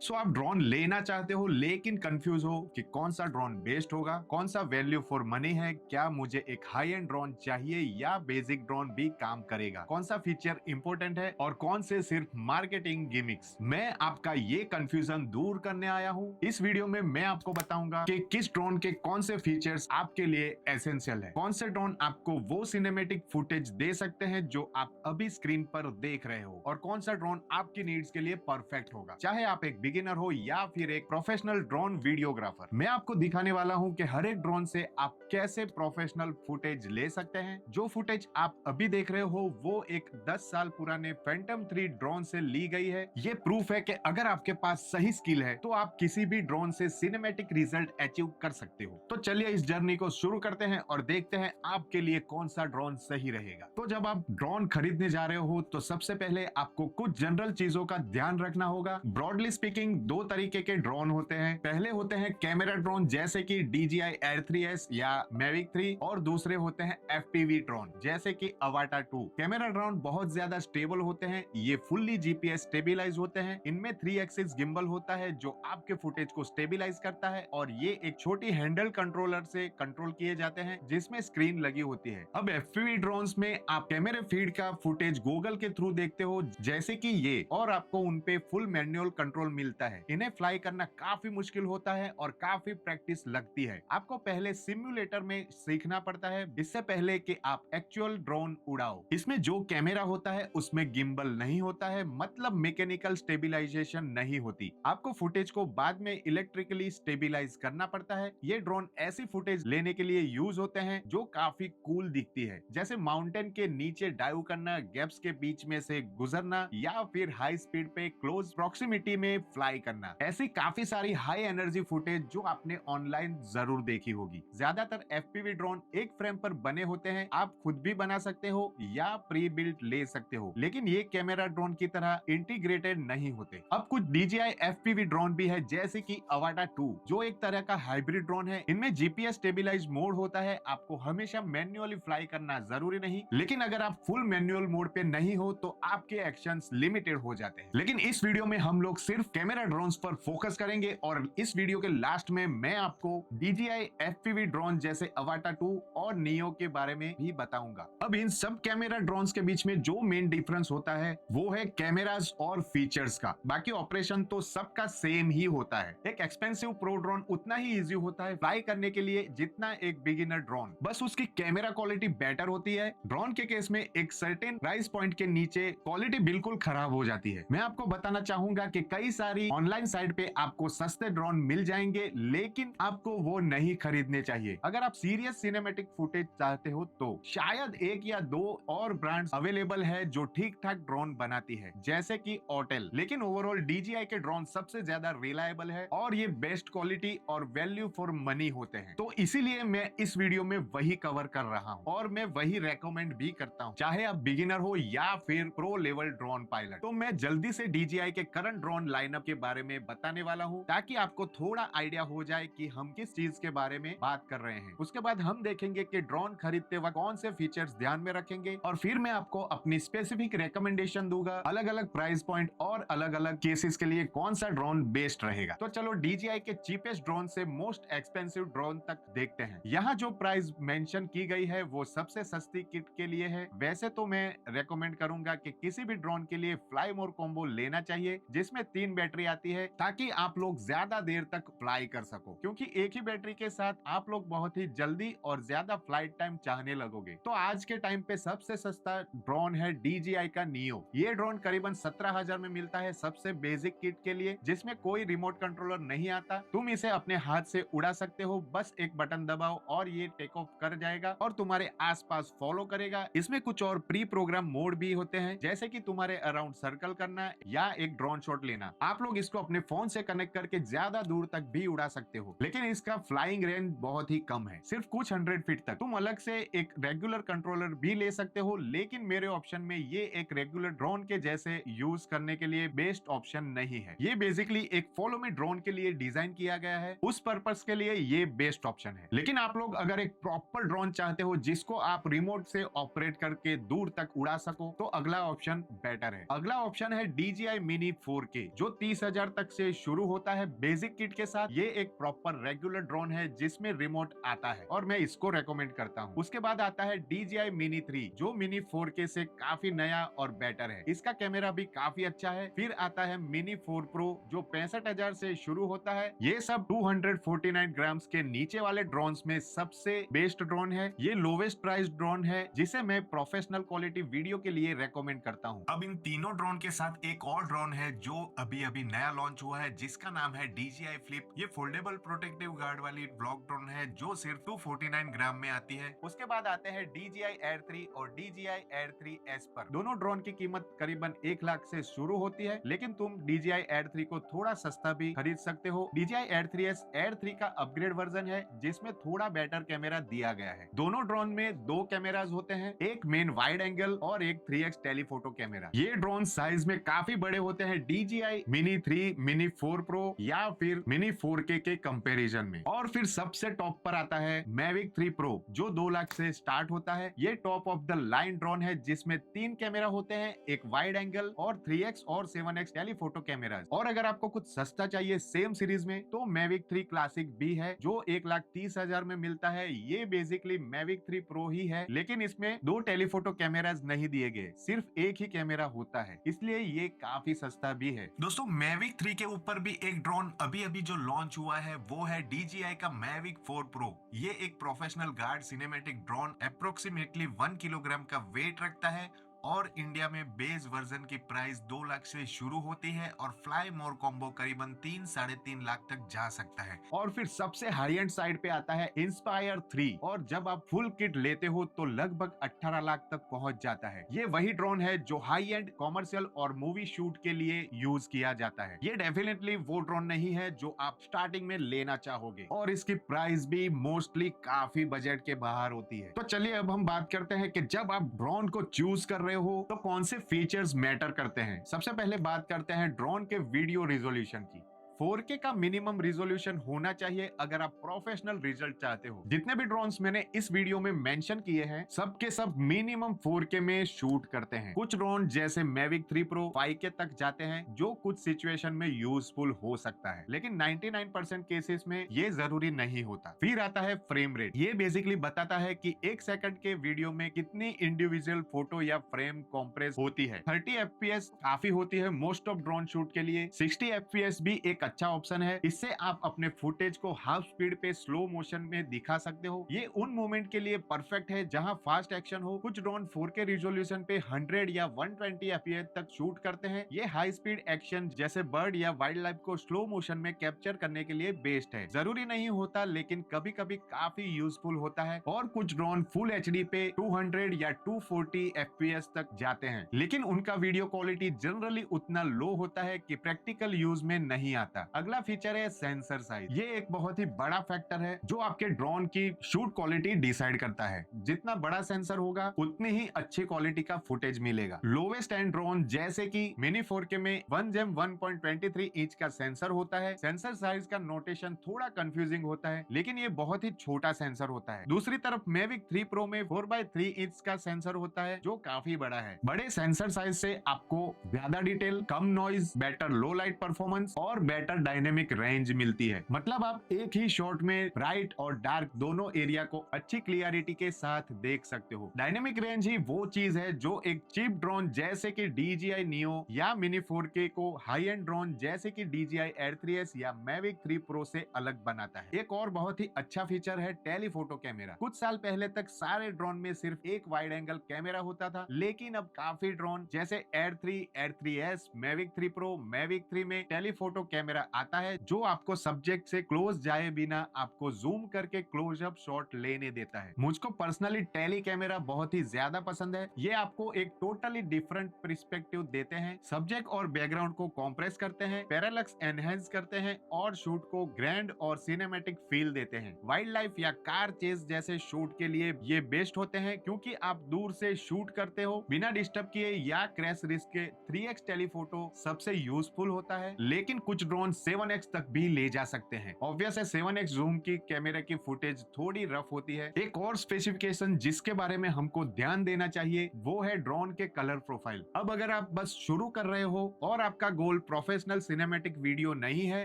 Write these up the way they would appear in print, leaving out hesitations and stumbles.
सो आप ड्रोन लेना चाहते हो लेकिन कंफ्यूज हो कि कौन सा ड्रोन बेस्ट होगा, कौन सा वैल्यू फॉर मनी है, क्या मुझे एक हाई एंड ड्रोन चाहिए या बेसिक ड्रोन भी काम करेगा, कौन सा फीचर इंपॉर्टेंट है और कौन से सिर्फ मार्केटिंग गिमिक्स। मैं आपका ये कंफ्यूजन दूर करने आया हूँ। इस वीडियो में मैं आपको बताऊंगा कि किस ड्रोन के कौन से फीचर्स आपके लिए एसेंशियल है, कौन से ड्रोन आपको वो सिनेमेटिक फुटेज दे सकते हैं जो आप अभी स्क्रीन पर देख रहे हो, और कौन सा ड्रोन आपकी नीड्स के लिए परफेक्ट होगा, चाहे आप एक बिगिनर हो या फिर एक प्रोफेशनल ड्रोन वीडियोग्राफर। मैं आपको दिखाने वाला हूं कि हर एक ड्रोन से आप कैसे प्रोफेशनल फुटेज ले सकते हैं। जो फुटेज आप अभी देख रहे हो वो एक 10 साल पुराने फैंटम 3 ड्रोन से ली गई है। ये प्रूफ है कि अगर आपके पास सही स्किल है तो आप किसी भी ड्रोन से सिनेमैटिक रिजल्ट अचीव कर सकते हो। तो चलिए इस जर्नी को शुरू करते हैं और देखते हैं आपके लिए कौन सा ड्रोन सही रहेगा। तो जब आप ड्रोन खरीदने जा रहे हो तो सबसे पहले आपको कुछ जनरल चीजों का ध्यान रखना होगा। ब्रॉडली स्पीकिंग दो तरीके के ड्रोन होते हैं। पहले होते हैं कैमरा ड्रोन जैसे कि DJI Air 3s या Mavic 3, और दूसरे होते हैं FPV ड्रोन जैसे कि Avata 2। कैमरा ड्रोन बहुत ज्यादा स्टेबल होते हैं, ये फुल्ली GPS स्टेबिलाइज होते हैं। इनमें 3 एक्सिस गिम्बल होता है जो आपके फुटेज को स्टेबिलाइज करता है, और ये एक छोटी हैंडल कंट्रोलर से कंट्रोल किए जाते हैं जिसमें स्क्रीन लगी होती है। अब FPV ड्रोन्स में आप कैमरे फीड का फुटेज गूगल के थ्रू देखते हो जैसे कि ये, और आपको उनपे फुल मैनुअल कंट्रोल मिलता है। इन्हें फ्लाई करना काफी मुश्किल होता है और काफी प्रैक्टिस लगती है। आपको पहले सिम्युलेटर में सीखना पड़ता है इससे पहले कि आप एक्चुअल ड्रोन उड़ाओ। इसमें जो कैमरा होता है उसमें गिम्बल नहीं होता है, मतलब मैकेनिकल स्टेबिलाईजेशन नहीं होती। आपको फुटेज को बाद में इलेक्ट्रिकली स्टेबिलाईज करना पड़ता है। ये ड्रोन ऐसी फुटेज लेने के लिए यूज होते हैं जो काफी कूल दिखती है, जैसे माउंटेन के नीचे डाइव करना, गैप्स के बीच में से गुजरना, या फिर हाई स्पीड पे क्लोज प्रॉक्सिमिटी में फ्लाई करना। ऐसी काफी सारी हाई एनर्जी फुटेज जो आपने ऑनलाइन जरूर देखी होगी। ज्यादातर FPV ड्रोन एक फ्रेम पर बने होते हैं, आप खुद भी बना सकते हो या प्री बिल्ट ले सकते हो, लेकिन ये कैमरा ड्रोन की तरह इंटीग्रेटेड नहीं होते। अब कुछ DJI FPV ड्रोन भी है जैसे कि Avata 2, जो एक तरह का हाइब्रिड ड्रोन है। इनमें GPS स्टेबिलाइज मोड होता है, आपको हमेशा मैन्युअली फ्लाई करना जरूरी नहीं, लेकिन अगर आप फुल मैनुअल मोड पे नहीं हो तो आपके एक्शंस लिमिटेड हो जाते हैं। लेकिन इस वीडियो में हम लोग सिर्फ कैमरा ड्रोन्स पर फोकस करेंगे, और इस वीडियो के लास्ट में मैं आपको DJI FPV ड्रोन जैसे Avata 2 और नियो के बारे में भी बताऊंगा। अब इन सब कैमरा ड्रोन्स के बीच में जो मेन डिफरेंस होता है वो है कैमरास और फीचर्स का। बाकी ऑपरेशन तो सबका सेम ही होता है। एक एक्सपेंसिव प्रो ड्रोन उतना ही इजी होता है फ्लाई करने के लिए जितना एक बिगिनर ड्रोन, बस उसकी कैमरा क्वालिटी बेटर होती है। ड्रोन के केस में एक सर्टेन प्राइस पॉइंट के नीचे क्वालिटी बिल्कुल खराब हो जाती है। मैं आपको बताना चाहूंगा कि कई सारी ऑनलाइन साइट पे आपको सस्ते ड्रोन मिल जाएंगे, लेकिन आपको वो नहीं खरीदने चाहिए। अगर आप सीरियस सिनेमैटिक फुटेज चाहते हो तो शायद एक या दो और ब्रांड्स अवेलेबल है जो ठीक ठाक ड्रोन बनाती है जैसे कि ऑटेल, लेकिन ओवरऑल DJI के ड्रोन सबसे ज्यादा रिलायबल है और ये बेस्ट क्वालिटी और वैल्यू फॉर मनी होते हैं। तो इसीलिए मैं इस वीडियो में वही कवर कर रहा हूँ और मैं वही रेकमेंड भी करता हूँ, चाहे आप बिगिनर हो या फिर प्रो लेवल ड्रोन पायलट। तो मैं जल्दी से DJI के करंट ड्रोन लाइनअप के बारे में बताने वाला हूँ ताकि आपको थोड़ा आइडिया हो जाए कि हम किस चीज के बारे में बात कर रहे हैं। उसके बाद हम देखेंगे कि ड्रोन खरीदते वक्त कौन से फीचर्स ध्यान में रखेंगे, और फिर मैं आपको अपनी स्पेसिफिक रिकमेंडेशन दूंगा अलग अलग प्राइस पॉइंट और अलग अलग केसेस के लिए कौन सा ड्रोन बेस्ट रहेगा। तो चलो DJI के चीपेस्ट ड्रोन से मोस्ट एक्सपेंसिव ड्रोन तक देखते हैं। यहाँ जो प्राइस मेंशन की गई है वो सबसे सस्ती किट के लिए है। वैसे तो मैं रेकमेंड करूंगा कि किसी भी ड्रोन के लिए फ्लाई मोर कॉम्बो लेना चाहिए जिसमें 3 बैटरी आती है ताकि आप लोग ज्यादा देर तक फ्लाई कर सको, क्योंकि एक ही बैटरी के साथ आप लोग बहुत ही जल्दी और ज्यादा फ्लाइट टाइम चाहने लगोगे। तो आज के टाइम पे सबसे सस्ता ड्रोन है DJI का नियो। ये ड्रोन करीबन 17,000 में मिलता है सबसे बेसिक किट के लिए, जिसमें कोई रिमोट कंट्रोलर नहीं आता। तुम इसे अपने हाथ से उड़ा सकते हो, बस एक बटन दबाओ और ये टेक ऑफ कर जाएगा और तुम्हारे आसपास फॉलो करेगा। इसमें कुछ और प्री प्रोग्राम मोड भी होते हैं जैसे कि तुम्हारे अराउंड सर्कल करना या एक ड्रोन शॉट लेना। आप लोग इसको अपने फोन से कनेक्ट करके ज्यादा दूर तक भी उड़ा सकते हो, लेकिन इसका फ्लाइंग रेंज बहुत ही कम है, सिर्फ कुछ 100 फीट तक। तुम अलग से एक रेगुलर कंट्रोलर भी ले सकते हो, लेकिन मेरे ऑप्शन में ये एक रेगुलर ड्रोन के जैसे यूज करने के लिए बेस्ट ऑप्शन नहीं है। ये बेसिकली एक फॉलो मी ड्रोन के लिए डिजाइन किया गया है, उस पर्पस के लिए ये बेस्ट ऑप्शन है। लेकिन आप लोग अगर एक प्रॉपर ड्रोन चाहते हो जिसको आप रिमोट से ऑपरेट करके दूर तक उड़ा सको तो अगला ऑप्शन बेटर है। अगला ऑप्शन है DJI Mini 4K, जो 30,000 तक से शुरू होता है बेसिक किट के साथ। ये एक प्रॉपर रेगुलर ड्रोन है जिसमें रिमोट आता है और मैं इसको रेकमेंड करता हूँ। उसके बाद आता है DJI Mini 3 जो Mini 4K से काफी नया और बेटर है। इसका कैमरा भी काफी अच्छा है। फिर आता है Mini 4 Pro जो 65,000 से शुरू होता है। ये सब 249 ग्राम्स के नीचे वाले ड्रोन्स में सबसे बेस्ट ड्रोन है। ये लोवेस्ट प्राइस ड्रोन है जिसे मैं प्रोफेशनल क्वालिटी वीडियो के लिए रेकमेंड करता हूँ। अब इन तीनों ड्रोन के साथ एक और ड्रोन है जो अभी अभी नया लॉन्च हुआ है जिसका नाम है DJI Flip। ये फोल्डेबल प्रोटेक्टिव गार्ड वाली ब्लॉक ड्रोन है जो सिर्फ 249 ग्राम में आती है। उसके बाद आते हैं DJI Air 3 और DJI Air 3S पर। दोनों ड्रोन की कीमत करीबन 1 लाख से शुरू होती है, लेकिन तुम DJI Air 3 को थोड़ा सस्ता भी खरीद सकते हो। DJI Air 3S Air 3 का अपग्रेड वर्जन है जिसमें थोड़ा बेटर कैमरा दिया गया है। दोनों ड्रोन में 2 कैमरास होते हैं, एक मेन वाइड एंगल और एक 3x टेलीफोटो कैमरा। ये ड्रोन साइज में काफी बड़े होते हैं DJI Mini 3, Mini 4 Pro या फिर Mini 4K के कंपैरिजन में। और फिर सबसे टॉप पर आता है Mavic 3 Pro जो 2 लाख से स्टार्ट होता है। ये top of the line drone है जिसमें 3 कैमरा होते हैं, एक वाइड एंगल और 3x और 7x टेलीफोटो कैमरा। और अगर आपको कुछ सस्ता चाहिए सेम सीरीज में तो Mavic 3 क्लासिक भी है जो 1,30,000 में मिलता है। ये बेसिकली Mavic 3 Pro ही है, लेकिन इसमें 2 टेलीफोटो कैमरास नहीं दिए गए, सिर्फ एक ही कैमरा होता है, इसलिए ये काफी सस्ता भी है। दोस्तों Mavic 3 के ऊपर भी एक ड्रोन अभी अभी जो लॉन्च हुआ है वो है DJI का Mavic 4 Pro। ये एक professional guard cinematic drone approximately 1 kilogram का वेट रखता है और इंडिया में बेस वर्जन की प्राइस 2 लाख से शुरू होती है और फ्लाई मोर कॉम्बो करीबन 3-3.5 लाख तक जा सकता है। और फिर सबसे हाई एंड साइड पे आता है Inspire 3 और जब आप फुल किट लेते हो तो लगभग 18 लाख तक पहुंच जाता है। ये वही ड्रोन है जो हाई एंड कॉमर्शियल और मूवी शूट के लिए यूज किया जाता है। ये डेफिनेटली वो ड्रोन नहीं है जो आप स्टार्टिंग में लेना चाहोगे और इसकी प्राइस भी मोस्टली काफी बजट के बाहर होती है। तो चलिए अब हम बात करते हैं कि जब आप ड्रोन को चूज कर रहे हो तो कौन से फीचर्स मैटर करते हैं। सबसे पहले बात करते हैं ड्रोन के वीडियो रिजोल्यूशन की। 4K का मिनिमम रिजोल्यूशन होना चाहिए अगर आप प्रोफेशनल रिजल्ट चाहते हो। जितने भी ड्रोन्स मैंने इस वीडियो में मेंशन किए हैं सबके सब मिनिमम 4K में शूट करते हैं। कुछ ड्रोन जैसे Mavic 3 Pro 5K तक जाते हैं जो कुछ सिचुएशन में यूजफुल हो सकता है, लेकिन 99% केसेस में ये जरूरी नहीं होता। फिर आता है फ्रेम रेट। ये बेसिकली बताता है कि 1 सेकंड के वीडियो में कितनी इंडिविजुअल फोटो या फ्रेम कॉम्प्रेस होती है। 30 FPS काफी होती है मोस्ट ऑफ ड्रोन शूट के लिए। 60 FPS भी एक अच्छा ऑप्शन है। इससे आप अपने फुटेज को हाफ स्पीड पे स्लो मोशन में दिखा सकते हो। ये उन मोमेंट के लिए परफेक्ट है जहां फास्ट एक्शन हो। कुछ ड्रोन 4K रिजोल्यूशन पे 100 या 120 FPS तक शूट करते हैं। ये हाई स्पीड एक्शन जैसे बर्ड या वाइल्ड लाइफ को स्लो मोशन में कैप्चर करने के लिए बेस्ट है। जरूरी नहीं होता लेकिन कभी कभी काफी यूजफुल होता है। और कुछ ड्रोन फुल HD पे 200 या 240 FPS तक जाते हैं, लेकिन उनका वीडियो क्वालिटी जनरली उतना लो होता है कि प्रैक्टिकल यूज में नहीं आता। अगला फीचर है सेंसर साइज। ये एक बहुत ही बड़ा फैक्टर है जो आपके ड्रोन की शूट क्वालिटी डिसाइड करता है। जितना बड़ा सेंसर होगा उतनी ही अच्छी क्वालिटी का फुटेज मिलेगा। लोवेस्ट एंड ड्रोन जैसे कि Mini 4K में 1GEM 1.23 इंच का सेंसर होता है। सेंसर साइज का नोटेशन थोड़ा कंफ्यूजिंग होता है, लेकिन ये बहुत ही छोटा सेंसर होता है। दूसरी तरफ Mavic 3 Pro में 4x3 इंच का सेंसर होता है जो काफी बड़ा है। बड़े सेंसर साइज से आपको ज्यादा डिटेल, कम noise, better low light performance और बेटर डायनेमिक रेंज मिलती है। मतलब आप एक ही शॉट में ब्राइट और डार्क दोनों एरिया को अच्छी क्लियरिटी के साथ देख सकते हो। डायनेमिक रेंज ही वो चीज है जो एक चीप ड्रोन जैसे कि DJI Neo या Mini 4K को हाई एंड ड्रोन जैसे कि DJI Air 3S या Mavic 3 Pro से अलग बनाता है। एक और बहुत ही अच्छा फीचर है टेलीफोटो कैमरा। कुछ साल पहले तक सारे ड्रोन में सिर्फ एक वाइड एंगल कैमरा होता था, लेकिन अब काफी ड्रोन जैसे Air 3, Air 3S, Mavic 3 Pro, Mavic 3 में टेलीफोटो कैमरा आता है जो आपको सब्जेक्ट से क्लोज जाए बिना आपको जूम करके क्लोज अप शॉट लेने देता है। मुझको पर्सनली टेली कैमरा बहुत ही ज्यादा पसंद है। ये आपको एक टोटली डिफरेंट पर्सपेक्टिव देते हैं, सब्जेक्ट और बैकग्राउंड को कॉम्प्रेस करते हैं, पैरालक्स एनहेंस करते हैं और शूट को ग्रैंड और सिनेमैटिक फील देते हैं। वाइल्ड लाइफ या कार चेस जैसे शूट के लिए ये बेस्ट होते हैं क्योंकि आप दूर से शूट करते हो बिना डिस्टर्ब किए या क्रैश रिस्क के। 3x टेलीफोटो सबसे यूजफुल होता है, लेकिन कुछ ड्रोन ड्रोन 7x तक भी ले जा सकते हैं। ऑब्वियस है 7x जूम की कैमरे की फुटेज थोड़ी रफ होती है। एक और स्पेसिफिकेशन जिसके बारे में हमको ध्यान देना चाहिए वो है ड्रोन के कलर प्रोफाइल। अब अगर आप बस शुरू कर रहे हो और आपका गोल प्रोफेशनल सिनेमैटिक वीडियो नहीं है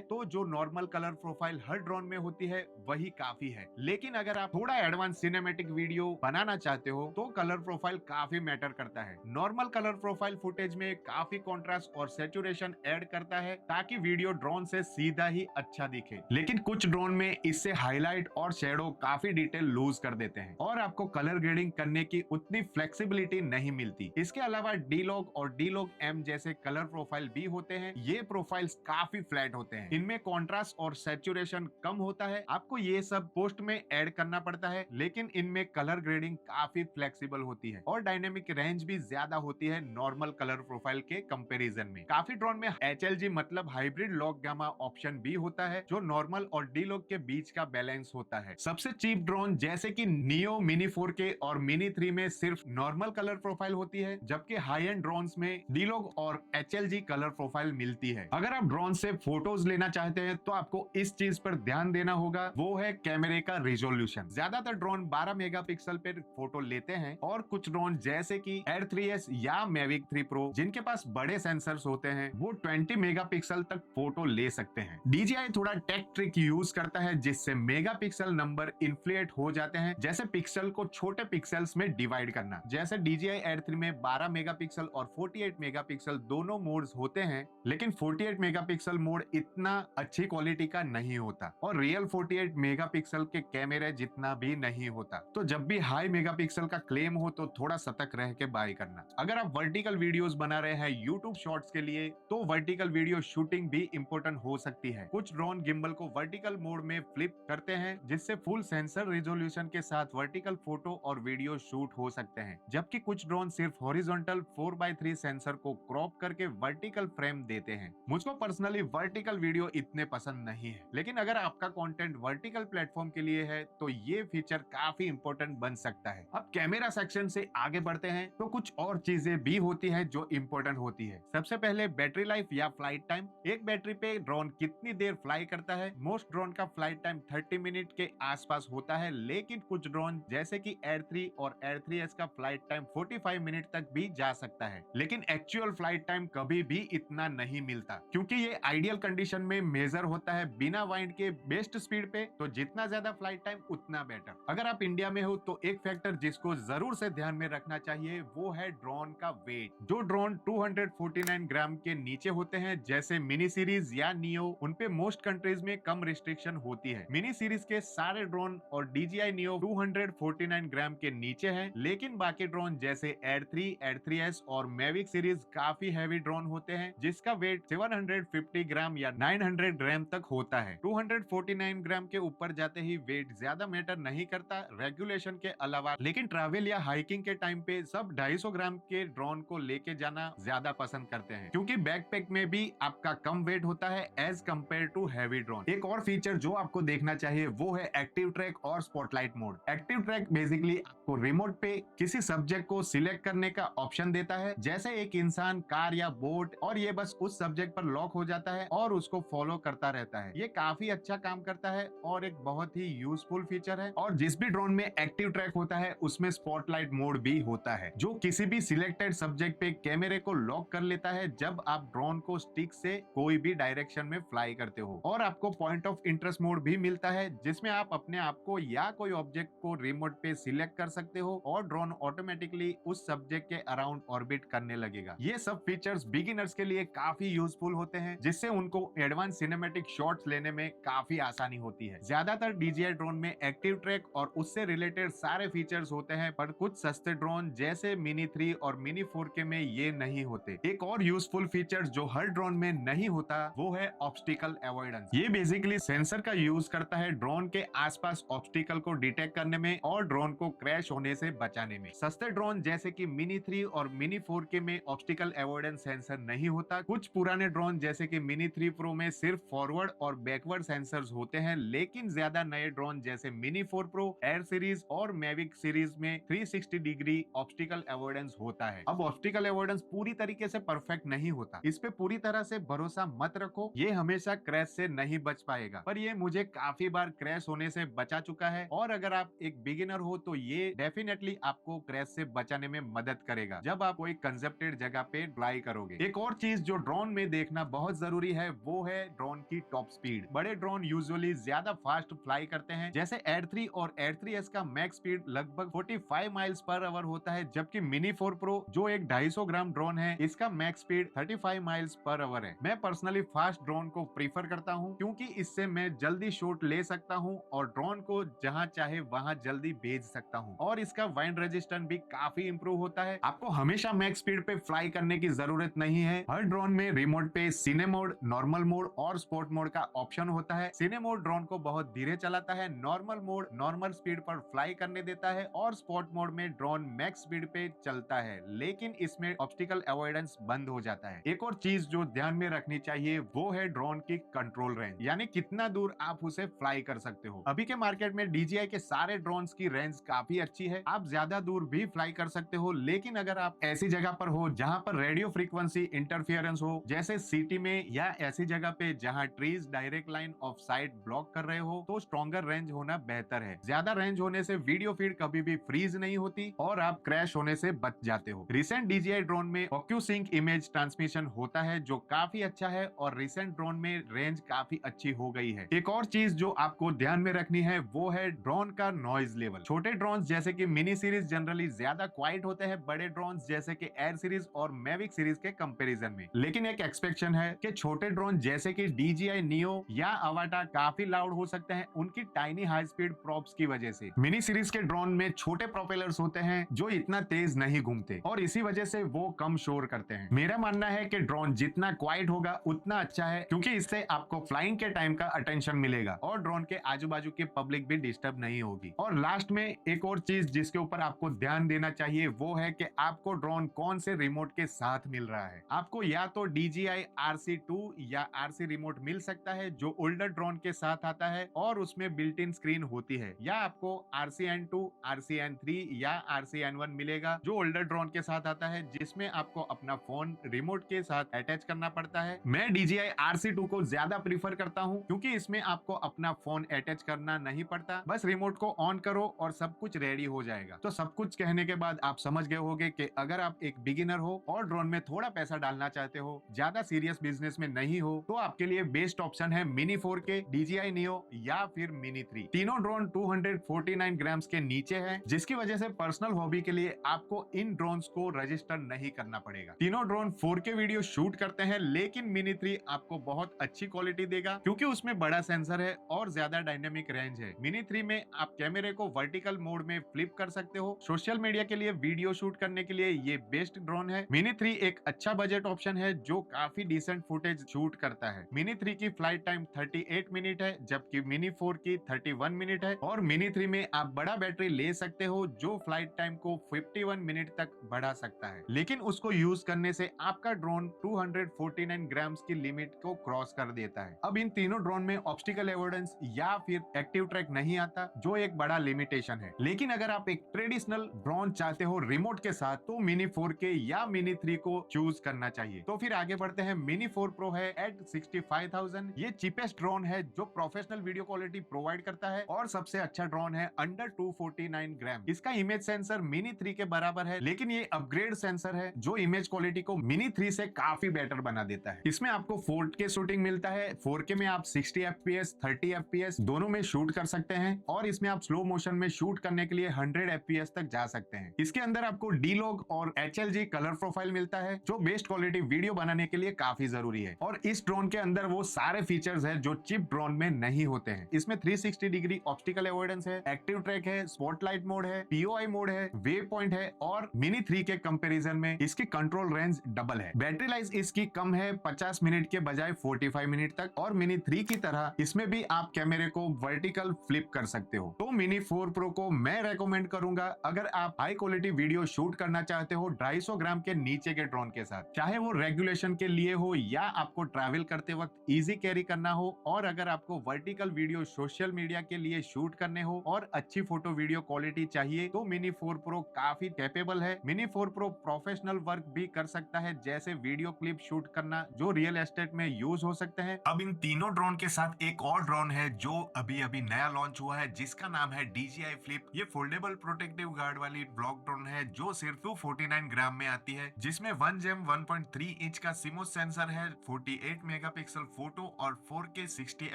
तो जो नॉर्मल कलर प्रोफाइल हर ड्रोन में होती है वही काफी है। लेकिन अगर आप थोड़ा एडवांस सिनेमैटिक वीडियो बनाना चाहते हो तो कलर प्रोफाइल काफी मैटर करता है। नॉर्मल कलर प्रोफाइल फुटेज में काफी कॉन्ट्रास्ट और सैचुरेशन ऐड करता है ताकि वीडियो ड्रोन से सीधा ही अच्छा दिखे। लेकिन कुछ ड्रोन में इससे हाईलाइट और शेडो काफी डिटेल लूज कर देते हैं और आपको कलर ग्रेडिंग करने की उतनी फ्लेक्सिबिलिटी नहीं मिलती। इसके अलावा D-Log और D-Log M जैसे कलर प्रोफाइल भी होते हैं। ये प्रोफाइल्स काफी फ्लैट होते हैं, इनमें कॉन्ट्रास्ट और सैचुरेशन कम होता है। आपको ये सब पोस्ट में ऐड करना पड़ता है, लेकिन इनमें कलर ग्रेडिंग काफी फ्लेक्सिबल होती है और डायनेमिक रेंज भी ज्यादा होती है नॉर्मल कलर प्रोफाइल के कंपैरिजन में। काफी ड्रोन में HLG मतलब हाइब्रिड लॉग गामा ऑप्शन भी होता है जो नॉर्मल और D-Log के बीच का बैलेंस होता है। सबसे चीप ड्रोन जैसे कि नियो मिनी 4K और मिनी 3 में सिर्फ नॉर्मल कलर प्रोफाइल होती है, जबकि हाई एंड ड्रोन्स में D-Log और HLG कलर प्रोफाइल मिलती है। अगर आप ड्रोन से फोटोज लेना चाहते हैं तो आपको इस चीज पर ध्यान देना होगा, वो है कैमरे का रिजोल्यूशन। ज्यादातर ड्रोन 12 मेगापिक्सल पे फोटो लेते हैं और कुछ ड्रोन जैसे कि Air 3s या Mavic 3 Pro जिनके पास बड़े सेंसर्स होते हैं वो 20 मेगापिक्सल तक फोटो ले सकते हैं। DJI थोड़ा टेक ट्रिक यूज करता है जिससे मेगापिक्सल नंबर इन्फ्लेट हो जाते हैं, जैसे पिक्सल को छोटे पिक्सल्स में डिवाइड करना। जैसे DJI Air 3 में 12 मेगापिक्सल और 48 मेगापिक्सल दोनों मोड्स होते हैं, लेकिन 48 मेगापिक्सल मोड इतना अच्छी क्वालिटी का नहीं होता और रियल 48 मेगापिक्सल के कैमरे जितना भी नहीं होता। तो जब भी हाई मेगापिक्सल का क्लेम हो तो थोड़ा सतर्क रह के बाय करना। अगर आप वर्टिकल वीडियोस बना रहे हैं यूट्यूब शॉर्ट्स के लिए तो वर्टिकल वीडियो शूटिंग भी इंपॉर्टेंट हो सकती है। कुछ ड्रोन गिम्बल को वर्टिकल मोड में फ्लिप करते हैं जिससे फुल सेंसर रिजोल्यूशन के साथ वर्टिकल फोटो और वीडियो शूट हो सकते हैं, जबकि कुछ ड्रोन सिर्फ हॉरिजॉन्टल 4:3 सेंसर को क्रॉप करके वर्टिकल फ्रेम देते हैं। मुझको पर्सनली वर्टिकल वीडियो इतने पसंद नहीं है, लेकिन अगर आपका कंटेंट वर्टिकल प्लेटफॉर्म के लिए है तो ये फीचर काफी इंपॉर्टेंट बन सकता है। अब कैमरा सेक्शन से आगे बढ़ते हैं तो कुछ और चीजें भी होती है जो इंपॉर्टेंट होती है। सबसे पहले बैटरी लाइफ या फ्लाइट टाइम। एक बैटरी पे ड्रोन कितनी देर फ्लाई करता है। मोस्ट ड्रोन का फ्लाइट टाइम 30 मिनट के आसपास होता है, लेकिन कुछ ड्रोन जैसे कि Air 3 और Air 3s का फ्लाइट टाइम 45 मिनट तक भी जा सकता है, लेकिन एक्चुअल फ्लाइट टाइम कभी भी इतना नहीं मिलता क्योंकि ये आइडियल कंडीशन में मेजर होता है बिना वाइंड के बेस्ट स्पीड पे, तो जितना ज्यादा फ्लाइट टाइम उतना बेटर। अगर आप इंडिया में हो तो एक फैक्टर जिसको जरूर से ध्यान में रखना चाहिए वो है ड्रोन का वेट। जो ड्रोन 249 ग्राम के नीचे होते हैं जैसे मिनी सीरीज या नियो, उनपे मोस्ट कंट्रीज में कम रिस्ट्रिक्शन होती है। मिनी सीरीज के सारे ड्रोन और DJI नियो 249 ग्राम के नीचे हैं, लेकिन बाकी ड्रोन जैसे Air 3, Air 3s और Mavic सीरीज काफी हैवी ड्रोन होते हैं जिसका वेट 750 ग्राम या 900 ग्राम तक होता है। 249 ग्राम के ऊपर जाते ही वेट ज्यादा मैटर नहीं करता रेगुलेशन के अलावा, लेकिन ट्रैवल या हाइकिंग के टाइम पे सब 250 ग्राम के ड्रोन को लेके जाना ज्यादा पसंद करते हैं क्योंकि बैकपैक में भी आपका कम वेट होता है as compared to heavy drone. एक और फीचर जो आपको देखना चाहिए वो है एक्टिव ट्रैक और spotlight mode. Active track basically आपको रिमोट पे किसी सब्जेक्ट को सिलेक्ट करने का ऑप्शन देता है, जैसे एक इंसान, कार या बोट, और ये बस उस सब्जेक्ट पर लॉक हो जाता है और उसको फॉलो करता रहता है। ये काफी अच्छा काम करता है और एक बहुत ही यूजफुल फीचर है। और जिस भी ड्रोन में एक्टिव ट्रैक होता है उसमें स्पॉटलाइट मोड भी होता है जो किसी भी सिलेक्टेड सब्जेक्ट पे कैमरे को लॉक कर लेता है जब आप ड्रोन को स्टिक से कोई भी डायरेक्शन में फ्लाई करते हो। और आपको पॉइंट ऑफ इंटरेस्ट मोड भी मिलता है जिसमें आप अपने आप को या कोई ऑब्जेक्ट को रिमोट पे सिलेक्ट कर सकते हो और ड्रोन ऑटोमेटिकली उस सब्जेक्ट के अराउंड ऑर्बिट करने लगेगा। ये सब फीचर्स बिगिनर्स के लिए काफी यूजफुल होते हैं जिससे उनको एडवांस सिनेमैटिक शॉट्स लेने में काफी आसानी होती है। ज्यादातर DJI ड्रोन में एक्टिव ट्रैक और उससे रिलेटेड सारे फीचर्स होते हैं, पर कुछ सस्ते ड्रोन जैसे मिनी 3 और मिनी 4K में ये नहीं होते। एक और यूजफुल फीचर जो हर ड्रोन में नहीं होता वो है ऑब्स्टिकल अवॉइडेंस। ये बेसिकली सेंसर का यूज करता है ड्रोन के आसपास ऑब्स्टिकल को डिटेक्ट करने में और ड्रोन को क्रैश होने से बचाने में। सस्ते ड्रोन जैसे कि मिनी 3 और मिनी 4K में ऑब्स्टिकल अवॉइडेंस सेंसर नहीं होता। कुछ पुराने ड्रोन जैसे कि मिनी 3 Pro में सिर्फ फॉरवर्ड और बैकवर्ड सेंसर्स होते हैं, लेकिन ज्यादा नए ड्रोन जैसे मिनी 4 Pro, एयर सीरीज और मैविक सीरीज में 360 डिग्री ऑब्स्टिकल अवॉइडेंस होता है। अब ऑब्स्टिकल अवॉइडेंस पूरी तरीके से परफेक्ट नहीं होता, इस पे पूरी तरह से भरोसा मत रखो, ये हमेशा क्रैश से नहीं बच पाएगा, पर ये मुझे काफी बार क्रैश होने से बचा चुका है। और अगर आप एक बिगिनर हो तो ये डेफिनेटली आपको क्रैश से बचाने में मदद करेगा जब आप कोई कंजप्टेड जगह पे फ्लाई करोगे। एक और चीज जो ड्रोन में देखना बहुत जरूरी है वो है ड्रोन की टॉप स्पीड। बड़े ड्रोन यूजुअली ज्यादा फास्ट फ्लाई करते हैं, जैसे एयर 3 और एयर 3S का मैक्स स्पीड लगभग 45 माइल्स पर आवर होता है, जबकि मिनी 4 प्रो जो एक 250 ग्राम ड्रोन है इसका max speed 35 miles per hour है। मैं पर्सनली फास्ट ड्रोन को प्रीफर करता हूँ क्योंकि इससे मैं जल्दी शॉट ले सकता हूँ और ड्रोन को जहाँ चाहे वहाँ जल्दी भेज सकता हूँ, और इसका वाइंड रेजिस्टेंस भी काफी इंप्रूव होता है। आपको हमेशा मैक्स स्पीड पे फ्लाई करने की जरूरत नहीं है। हर ड्रोन में रिमोट पे सिने मोड, नॉर्मल मोड और स्पोर्ट मोड का ऑप्शन होता है। सिने मोड ड्रोन को बहुत धीरे चलाता है, नॉर्मल मोड नॉर्मल स्पीड पर फ्लाई करने देता है और स्पोर्ट मोड में ड्रोन मैक्स स्पीड पे चलता है, लेकिन इसमें ऑब्स्टिकल अवॉइडेंस बंद हो जाता है। एक और चीज जो ध्यान में रखनी चाहिए वो है ड्रोन की कंट्रोल रेंज, यानी कितना दूर आप उसे फ्लाई कर सकते हो। अभी के मार्केट में DJI के सारे ड्रोन्स की रेंज काफी अच्छी है, आप ज्यादा दूर भी फ्लाई कर सकते हो, लेकिन अगर आप ऐसी जगह पर हो जहां पर रेडियो फ्रीक्वेंसी इंटरफियरेंस हो, जैसे सिटी में या ऐसी जगह पे जहां trees direct line of site block कर रहे हो, तो स्ट्रॉन्गर रेंज होना बेहतर है। ज्यादा रेंज होने से वीडियो फीड कभी भी फ्रीज नहीं होती और आप क्रैश होने से बच जाते हो। रिसेंट DJI ड्रोन में OcuSync इमेज ट्रांसमिशन होता है जो काफी अच्छा है, और रिसेंट ड्रोन में रेंज काफी अच्छी हो गई है। एक और चीज जो आपको ध्यान में रखनी है वो है ड्रोन का नॉइज लेवल। छोटे ड्रोन जैसे कि मिनी सीरीज जनरली ज्यादा क्वाइट होते हैं बड़े ड्रोन जैसे कि एयर सीरीज और मैविक सीरीज के कंपैरिजन में, लेकिन एक एक्सपेक्शन है कि छोटे ड्रोन जैसे कि DJI Neo या अवाटा काफी लाउड हो सकते हैं उनकी टाइनी हाई स्पीड प्रॉप्स की वजह से। मिनी सीरीज के ड्रोन में छोटे प्रोपेलर्स होते हैं जो इतना तेज नहीं घूमते और इसी वजह से वो कम शोर करते हैं। मेरा मानना है कि ड्रोन जितना क्वाइट होगा उतना अच्छा है, क्योंकि इससे आपको फ्लाइंग के टाइम का अटेंशन मिलेगा और ड्रोन के आजू बाजू की पब्लिक भी डिस्टर्ब नहीं होगी। और लास्ट में एक और चीज जिसके ऊपर आपको ध्यान देना चाहिए वो है कि आपको ड्रोन कौन से रिमोट के साथ मिल रहा है। आपको या तो DJI RC2 या RC रिमोट मिल सकता है जो ओल्डर ड्रोन के साथ आता है और उसमें बिल्ट इन स्क्रीन होती है, या आपको RCN2, RCN3 या RCN1 मिलेगा जो ओल्डर ड्रोन के साथ आता है, जिसमें आपको अपना फोन रिमोट के साथ अटैच करना पड़ता है। मैं DJI RC2 को ज्यादा प्रीफर करता हूं क्योंकि इसमें आपको अपना फोन अटैच करना नहीं पड़ता, बस रिमोट को ऑन करो और सब कुछ रेडी हो जाएगा। तो सब कुछ कहने के बाद आप समझ गए होंगे कि अगर आप एक बिगिनर हो और ड्रोन में थोड़ा पैसा डालना चाहते हो, ज्यादा सीरियस बिजनेस में नहीं हो, तो आपके लिए बेस्ट ऑप्शन है मिनी 4K, DJI Neo या फिर मिनी 3। तीनों ड्रोन 249 ग्राम्स के नीचे है, जिसकी वजह से पर्सनल हॉबी के लिए आपको इन ड्रोन्स को रजिस्टर नहीं करना पड़ेगा। तीनों ड्रोन 4K वीडियो शूट करते हैं, लेकिन मिनी 3 आपको बहुत अच्छी क्वालिटी देगा क्योंकि उसमें बड़ा सेंसर है और ज्यादा डायनेमिक रेंज है। मिनी 3 में आप कैमरे को वर्टिकल मोड में फ्लिप कर सकते हो। सोशल मीडिया के लिए वीडियो शूट करने के लिए ये बेस्ट ड्रोन है। मिनी 3 एक अच्छा बजट ऑप्शन है जो काफी डिसेंट फुटेज शूट करता है। मिनी 3 की फ्लाइट टाइम 38 मिनट है, जबकि मिनी 4 की 31 मिनट है, और मिनी 3 में आप बड़ा बैटरी ले सकते हो जो फ्लाइट टाइम को 51 मिनट तक बढ़ा सकता है, लेकिन उसको यूज करने से आपका ड्रोन 249 ग्राम्स की लिमिट को क्रॉस कर देता है। अब इन तीनों ड्रोन में ऑब्स्टिकल अवॉइडेंस या फिर एक्टिव ट्रैक नहीं आता, जो एक बड़ा लिमिटेशन है। लेकिन अगर आप एक ट्रेडिशनल ड्रोन चाहते हो रिमोट के साथ, तो मिनी 4K या मिनी 3 को चूज करना चाहिए। तो फिर आगे बढ़ते हैं। मिनी 4 प्रो है एट 65,000। ये चीपेस्ट ड्रोन है जो प्रोफेशनल वीडियो क्वालिटी प्रोवाइड करता है और सबसे अच्छा ड्रोन है अंडर 249 ग्राम। इसका इमेज सेंसर मिनी 3 के बराबर है, लेकिन ये अपग्रेड सेंसर है जो इमेज क्वालिटी को मिनी 3 से काफी बेटर बना देता है। इसमें आपको 4K शूटिंग मिलता है। 4K में आप 60 FPS, 30 FPS दोनों में शूट कर सकते हैं, और इसमें आप स्लो मोशन में शूट करने के लिए 100 FPS तक जा सकते हैं। इसके अंदर आपको D-Log और HLG कलर प्रोफाइल मिलता है जो बेस्ट क्वालिटी वीडियो बनाने के लिए काफी जरूरी है, और इस ड्रोन के अंदर वो सारे फीचर्स हैं जो चिप ड्रोन में नहीं होते हैं। इसमें 360 डिग्री ऑब्स्टिकल अवॉइडेंस है, एक्टिव ट्रैक है, स्पॉटलाइट मोड है, POI मोड है, वेव पॉइंट है, और मिनी 3 के कंपैरिजन में इसकी कंट्रोल रेंज डबल है। बैटरी लाइफ इसकी कम है 50 मिनट के बजाय 45 मिनट तक, और मिनी 3 की तरह इसमें भी आप कैमरे को वर्टिकल फ्लिप कर सकते हो। तो मिनी 4 प्रो को मैं रेकमेंड करूंगा अगर आप हाई क्वालिटी वीडियो शूट करना चाहते हो 250 ग्राम के नीचे के ड्रोन के साथ, चाहे वो रेगुलेशन के लिए हो या आपको ट्रैवल करते वक्त इजी कैरी करना हो, और अगर आपको वर्टिकल वीडियो सोशल मीडिया के लिए शूट करने हो और अच्छी फोटो वीडियो क्वालिटी चाहिए, तो मिनी 4 प्रो काफी कैपेबल है। मिनी 4 प्रो प्रोफेशनल वर्क भी कर सकता है, जैसे वीडियो क्लिप शूट करना जो रियल स्टेट में यूज हो सकते हैं। अब इन तीनों ड्रोन के साथ एक और ड्रोन है जो अभी अभी नया लॉन्च हुआ है, जिसका नाम है DJI फ्लिप। ये फोल्डेबल प्रोटेक्टिव गार्ड वाली ब्लॉक ड्रोन है जो सिर्फ 249 ग्राम में आती है, जिसमें 1 जेम 1.3 इंच का CMOS सेंसर है, 48 मेगापिक्सल फोटो और 4K 60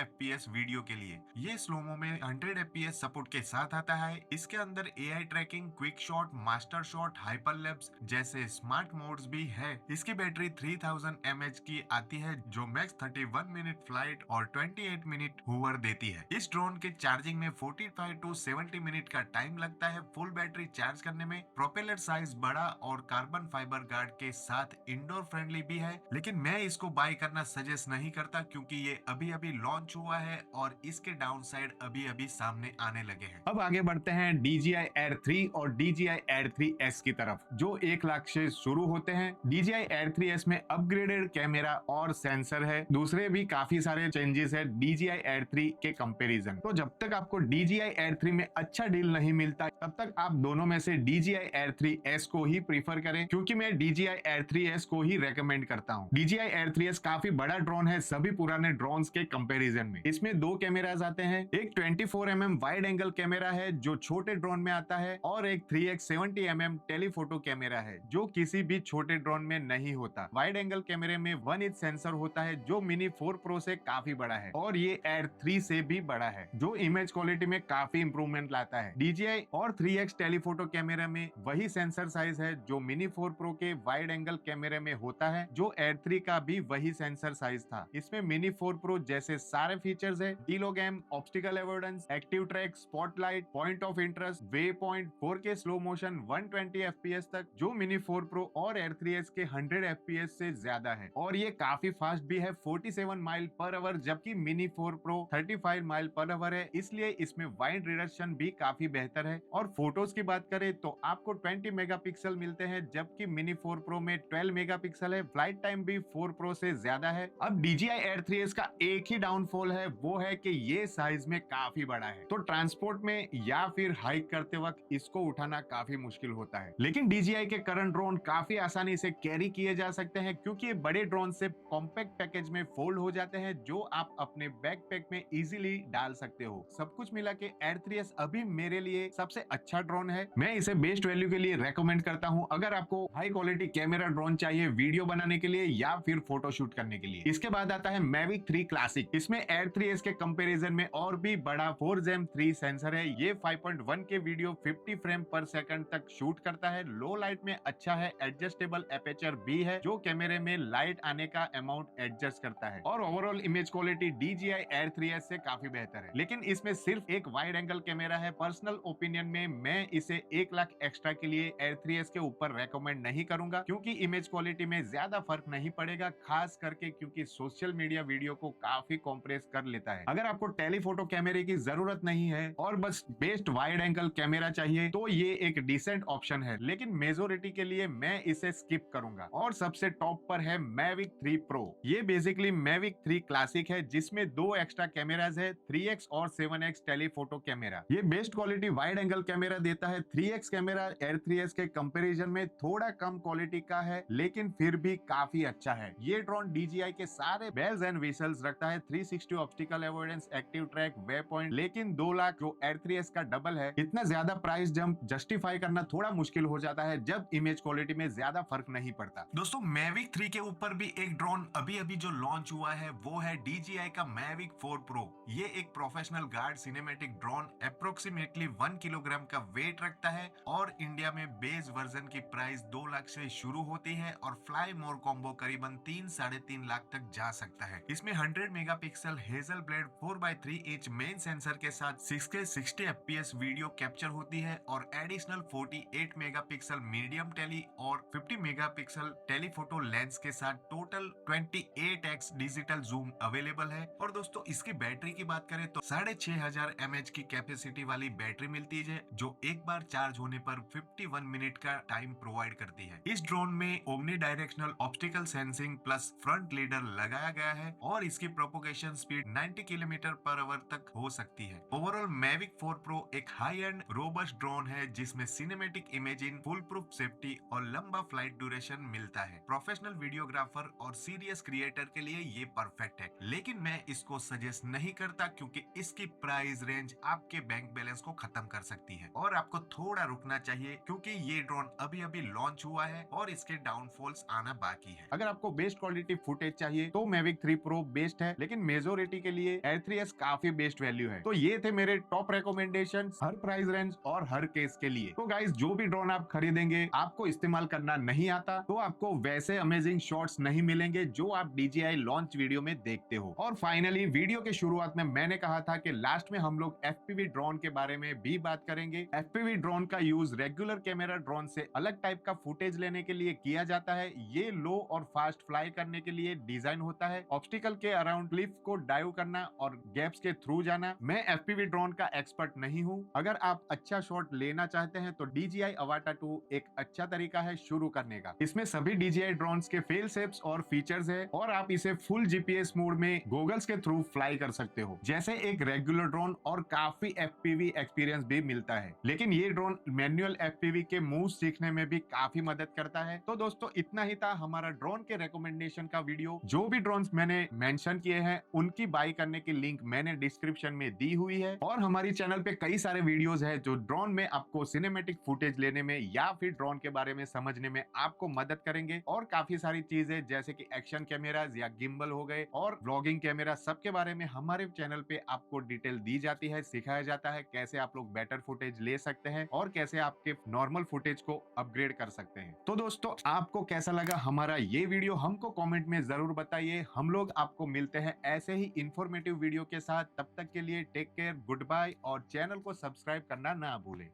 FPS वीडियो के लिए। ये स्लोमो में 100 FPS सपोर्ट के साथ आता है। इसके अंदर AI tracking, quick shot, master shot, hyperlapse जैसे स्मार्ट मोड्स भी है। इसकी बैटरी 3000 mAh की आती है जो मैक्स 31 मिनट फ्लाइट और 28 मिनट हूवर देती है। इस ड्रोन के चार्जिंग में 45 टू 70 मिनट का टाइम लगता है फुल बैटरी चार्ज करने में। प्रोपेलर साइज बड़ा और कार्बन फाइबर गार्ड के साथ इंडोर फ्रेंडली भी है, लेकिन मैं इसको बाय करना सजेस्ट नहीं करता क्योंकि ये अभी अभी लॉन्च हुआ है और इसके डाउनसाइड अभी अभी सामने आने लगे हैं। अब आगे बढ़ते हैं DJI Air 3 और DJI Air 3S की तरफ, जो 1 लाख से शुरू होते हैं। DJI Air 3S में अपग्रेडेड कैमरा और सेंसर है। दूसरे भी काफी सारे चेंजेस है DJI Air 3 के कंपैरिजन। तो जब तक आपको DJI Air 3 में अच्छा डील नहीं मिलता, तब तक आप दोनों में से DJI Air 3S को ही प्रीफर करें, क्योंकि मैं DJI Air 3S को ही रेकमेंड करता हूं। DJI Air 3S काफी बड़ा ड्रोन है सभी पुराने ड्रोन्स के कंपैरिजन में। इसमें 2 कैमरास आते हैं, एक 24 mm वाइड एंगल कैमरा है जो छोटे ड्रोन में आता है, और एक 3x 70 mm टेलीफोटो कैमरा है जो किसी भी छोटे ड्रोन में नहीं होता। वाइड एंगल कैमरे में 1 इंच सेंसर होता है जो मिनी 4 Pro से काफी बड़ा है, और ये Air 3 से भी बड़ा है, जो इमेज क्वालिटी में काफी इंप्रूवमेंट लाता है। DJI और 3x टेलीफोटो कैमरा में वही सेंसर साइज है जो मिनी 4 Pro के वाइड एंगल कैमरे में होता है, जो Air 3 का भी वही सेंसर साइज था। इसमें मिनी 4 Pro जैसे सारे फीचर्स है, D log M, obstacle avoidance, active track, spotlight, point of interest, waypoint, 4K slow motion, 120 FPS तक, जो मिनी 4 Pro और Air 3S के 100 FPS से ज्यादा है। और ये काफी फास्ट भी है, 47 माइल पर आवर, जबकि mini 4 Pro 35 mile per hour है, इसलिए इसमें वाइड रिडक्शन भी काफी बेहतर है। और फोटोज की बात करें तो आपको 20 मेगापिक्सल मिलते हैं, जबकि मिनी 4 Pro में 12 मेगापिक्सल है। फ्लाइट टाइम भी 4 Pro से ज्यादा है। अब DJI Air 3S का एक ही डाउनफॉल है, वो है कि ये साइज में काफी बड़ा है, तो ट्रांसपोर्ट में या फिर हाइक करते वक्त इसको उठाना काफी मुश्किल होता है। लेकिन DJI के करंट ड्रोन काफी आसानी से कैरी किए जा सकते हैं, क्योंकि ये बड़े ड्रोन से कॉम्पैक्ट पैकेज में फोल्ड हो जाते हैं, जो आप अपने बैकपैक में इजीली डाल सकते हो। सब कुछ मिला के Air 3S अभी मेरे लिए सबसे अच्छा ड्रोन है। मैं इसे बेस्ट वैल्यू के लिए रेकमेंड करता हूं, अगर आपको हाई क्वालिटी कैमरा ड्रोन चाहिए वीडियो बनाने के लिए या फिर फोटो शूट करने के लिए। इसके बाद आता है Mavic 3 क्लासिक। इसमें Air 3S के कंपैरिजन में और भी बड़ा 4 Gen 3 सेंसर है। ये 5.1 के वीडियो 50 फ्रेम पर सेकंड तक शूट करता है। लो लाइट में अच्छा है, एडजस्टेबल एपेचर भी है जो कैमरे में लाइट आने का अमाउंट एडजस्ट करता है, और overall image quality DJI Air 3S से काफी बेहतर है। लेकिन इसमें सिर्फ एक वाइड एंगल कैमरा है। पर्सनल ओपिनियन में मैं इसे 1 लाख एक्स्ट्रा के लिए Air 3S के ऊपर रेकमेंड नहीं करूंगा, क्योंकि इमेज क्वालिटी में ज्यादा फर्क नहीं पड़ेगा, खास करके क्योंकि सोशल मीडिया वीडियो को काफी कॉम्प्रेस कर लेता है। अगर आपको टेलीफोटो कैमरे की जरूरत नहीं है और बस बेस्ट वाइड एंगल कैमरा चाहिए तो ये एक डिसेंट ऑप्शन है, लेकिन मेजोरिटी के लिए मैं इसे स्किप करूंगा। और सबसे टॉप पर है Mavic 3 Pro। ये बेसिकली Mavic 3 क्लासिक है, जिसमें 2 एक्स्ट्रा कैमरास है, 3x और 7x टेलीफोटो कैमरा। ये best quality wide angle camera देता है। 3x कैमरा Air 3S के कंपैरिजन में थोड़ा कम क्वालिटी का है, लेकिन फिर भी काफी अच्छा है। ये ड्रोन DJI के सारे बेल्स एंड व्हिसल्स रखता है, 360 obstacle avoidance, active track, way point, लेकिन 2 लाख जो Air 3S का डबल है, इतना ज्यादा प्राइस जंप जस्टिफाई करना थोड़ा मुश्किल हो जाता है जब इमेज क्वालिटी में ज्यादा फर्क नहीं पड़ता। दोस्तों, Mavic 3 के ऊपर भी एक ड्रोन अभी अभी जो लॉन्च हुआ है वो है DJI का Mavic 4 Pro। ये एक professional guard cinematic drone approximately 1 kilogram का वेट रखता है, और इंडिया में बेस वर्जन की प्राइस 2 लाख से शुरू होती है, और फ्लाई मोर कॉम्बो करीबन 3-3.5 लाख तक जा सकता है। इसमें 100 megapixel hazel blade 4x3 inch main sensor के साथ 6K 60 FPS वीडियो कैप्चर होती है, और एडिशनल 48 मेगापिक्सल मीडियम टेली और 50 मेगापिक्सल टेलीफोटो लेंस के साथ total 28x digital zoom available है। और दोस्तों, इसकी बैटरी की बात करें तो 6500 mAh की कैपेसिटी वाली बैटरी मिलती है, जो एक बार चार्ज होने पर 51 मिनट का टाइम प्रोवाइड करती है। इस ड्रोन में omni directional obstacle sensing plus front leader लगाया गया है, और इसकी propagation speed 90 kilometre per hour तक हो सकती है। ओवरऑल Mavic 4 Pro एक हाई एंड रोबस्ट ड्रोन है, जिसमें cinematic imaging, full proof safety और लंबा फ्लाइट ड्यूरेशन मिलता है। प्रोफेशनल वीडियोग्राफर और सीरियस एंथुसियास्ट क्रिएटर के लिए ये परफेक्ट है, लेकिन मैं इसको सजेस्ट नहीं करता क्योंकि इसकी प्राइस रेंज आपके बैंक बैलेंस को खत्म कर सकती है और आपको थोड़ा रुकना चाहिए क्योंकि ये ड्रोन अभी अभी लॉन्च हुआ है और इसके डाउनफॉल्स आना बाकी है। अगर आपको बेस्ट क्वालिटी फुटेज चाहिए तो Mavic 3 Pro बेस्ट है, लेकिन मेजोरिटी के लिए Air3s काफी बेस्ट वैल्यू है। तो ये थे मेरे टॉप रिकमेंडेशन हर प्राइस रेंज और हर केस के लिए। तो गाइस, जो भी ड्रोन आप खरीदेंगे आपको इस्तेमाल करना नहीं आता तो आपको वैसे अमेजिंग शॉट्स नहीं मिलेंगे जो आप DJI लॉन्च वीडियो में देखते हो। और फाइनली वीडियो के शुरुआत में मैंने कहा था कि लास्ट में हम लोग FPV ड्रोन के बारे में भी बात करेंगे। FPV ड्रोन का यूज रेगुलर कैमरा ड्रोन से अलग टाइप का फुटेज लेने के लिए किया जाता है। ये लो और फास्ट फ्लाई करने के लिए डिजाइन होता है, ऑब्स्टिकल के अराउंड क्लिफ को डाइव करना और गैप्स के थ्रू जाना। मैं FPV ड्रोन का एक्सपर्ट नहीं हूं। अगर आप अच्छा शॉट लेना चाहते हैं तो DJI Avata 2 एक अच्छा तरीका है शुरू करने का। इसमें सभी DJI ड्रोन्स के फेल सेफ्स और फीचर्स है और आप इसे फुल GPS मोड में गॉगल्स के थ्रू फ्लाई कर सकते हो जैसे एक रेगुलर ड्रोन, और काफी FPV एक्सपीरियंस भी मिलता है। लेकिन ये ड्रोन मैनुअल FPV के मूव सीखने में भी काफी मदद करता है। तो दोस्तों, इतना ही था हमारा ड्रोन के रिकमेंडेशन का वीडियो। जो भी ड्रोन्स मैंने मेंशन किए हैं उनकी बाय करने की लिंक मैंने डिस्क्रिप्शन में दी हुई है, और हमारी चैनल पे कई सारे वीडियोस है जो ड्रोन में आपको सिनेमैटिक फुटेज लेने में या फिर ड्रोन के बारे में समझने में आपको मदद करेंगे। और काफी सारी चीजें जैसे कि एक्शन कैमराज या गिम्बल हो गए और व्लॉगिंग कैमरा, सबके बारे में हमारे चैनल पे आपको डिटेल दी जाती है, सिखाया जाता है कैसे आप लोग बेटर फुटेज ले सकते हैं और कैसे आपके नॉर्मल फुटेज को अपग्रेड कर सकते हैं। तो दोस्तों, आपको कैसा लगा हमारा ये वीडियो हमको कमेंट में जरूर बताइए। हम लोग आपको मिलते हैं ऐसे ही इंफॉर्मेटिव वीडियो के साथ। तब तक के लिए टेक केयर, गुड बाय, और चैनल को सब्सक्राइब करना ना भूलें।